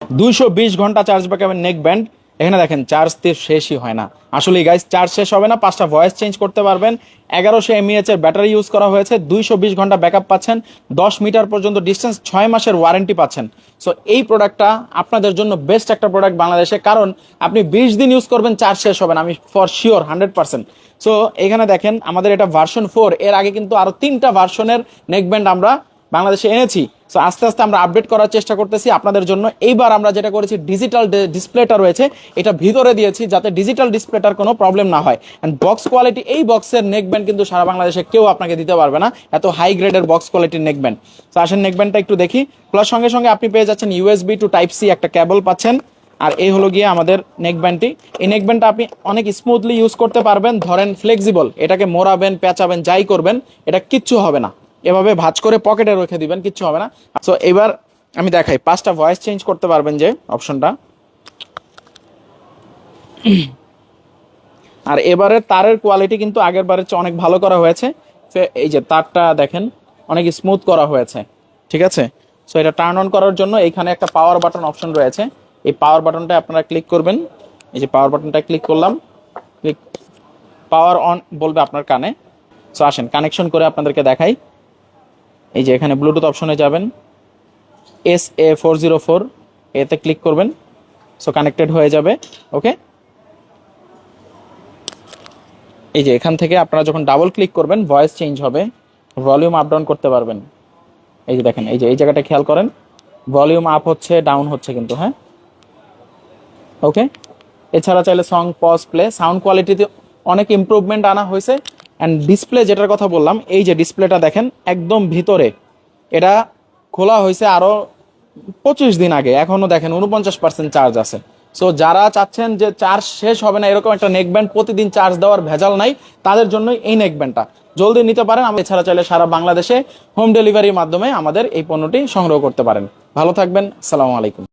220 ঘন্টা charge ব্যাকআপের neck band. এখানে দেখেন চার্জ তীর শেষই হয় না। আসলে গাইস চার্জ শেষ হবে না, 5টা ভয়েস চেঞ্জ করতে পারবেন। 1100 mAh এর ব্যাটারি ইউজ করা হয়েছে, 220 ঘন্টা ব্যাকআপ পাচ্ছেন, 10 মিটার পর্যন্ত ডিস্টেন্স, 6 মাসের ওয়ারেন্টি পাচ্ছেন। সো এই প্রোডাক্টটা আপনাদের জন্য বেস্ট একটা প্রোডাক্ট বাংলাদেশে, কারণ আপনি 20 দিন ইউজ করবেন, চার্জ শেষ হবে না, আমি ফর শিওর 100%। সো এখানে দেখেন আমাদের এটা ভার্সন 4, এর আগে কিন্তু আরো 3টা ভার্সনের নেক ব্যান্ড আমরা বাংলাদেশে এনেছি। সো আস্তে আস্তে আমরা আপডেট করার চেষ্টা করতেছি আপনাদের জন্য। এইবার আমরা যেটা করেছি, ডিজিটাল ডিসপ্লেটা রয়েছে এটা ভিতরে দিয়েছি, যাতে ডিজিটাল ডিসপ্লেটার কোনো প্রবলেম না হয়। এন্ড বক্স কোয়ালিটি, এই বক্সের নেক ব্যান্ড কিন্তু সারা বাংলাদেশে কেউ আপনাকে দিতে পারবে না, এত হাই গ্রেডের বক্স কোয়ালিটির নেক ব্যান্ড। তো আসেন নেক ব্যান্ডটা একটু দেখি। প্লাস সঙ্গে সঙ্গে আপনি পেয়ে যাচ্ছেন USB টু টাইপ সি একটা কেবল পাচ্ছেন। আর এই হলো গিয়ে আমাদের নেক ব্যান্ডটি। এই নেক ব্যান্ডটা আপনি অনেক স্মুথলি ইউজ করতে পারবেন, ধরেন ফ্লেক্সিবল, এটাকে মোড়াবেন, পেঁচাবেন, যাই করবেন এটা কিচ্ছু হবে না। এভাবে ভাঁজ করে পকেটে রেখে দিবেন, কিচ্ছু হবে না। সো এবার আমি দেখাই, 5টা ভয়েস চেঞ্জ করতে পারবেন যে অপশনটা। আর এবারে তারের কোয়ালিটি কিন্তু আগের বারের চেয়ে অনেক ভালো করা হয়েছে। এই যে তারটা দেখেন অনেক স্মুথ করা হয়েছে, ঠিক আছে। সো এটা টার্ন অন করার জন্য এখানে একটা পাওয়ার বাটন অপশন রয়েছে, এই পাওয়ার বাটনটা আপনারা ক্লিক করবেন। এই যে পাওয়ার বাটনটা ক্লিক করলাম, ক্লিক, পাওয়ার অন বলবে আপনার কানে। সো আসেন কানেকশন করে আপনাদেরকে দেখাই। এই যে এখানে ব্লুটুথ অপশনে যাবেন, SA404 এতে ক্লিক করবেন। সো কানেক্টেড হয়ে যাবে, ওকে। এই যে এখান থেকে আপনারা যখন ডাবল ক্লিক করবেন ভয়েস চেঞ্জ হবে, ভলিউম আপ ডাউন করতে পারবেন। এই যে দেখেন, এই যে এই জায়গাটা খেয়াল করেন, ভলিউম আপ হচ্ছে, ডাউন হচ্ছে কিন্তু, হ্যাঁ, ওকে। এছাড়া চাইলে সং পজ প্লে, সাউন্ড কোয়ালিটিতে অনেক ইমপ্রুভমেন্ট আনা হয়েছে। অ্যান্ড ডিসপ্লে যেটার কথা বললাম, এই যে ডিসপ্লেটা দেখেন একদম ভিতরে, এটা খোলা হয়েছে আরো 25 দিন আগে, এখনো দেখেন 49% চার্জ আছে। সো যারা চাচ্ছেন যে চার্জ শেষ হবে না এরকম একটা নেক ব্যান্ড, প্রতিদিন চার্জ দেওয়ার ভেজাল নাই, তাদের জন্য এই নেক ব্যান্ডটা জলদি নিতে পারেন। আমি এছাড়া চাইলে সারা বাংলাদেশে হোম ডেলিভারির মাধ্যমে আমাদের এই পণ্যটি সংগ্রহ করতে পারেন। ভালো থাকবেন, আসসালামু আলাইকুম।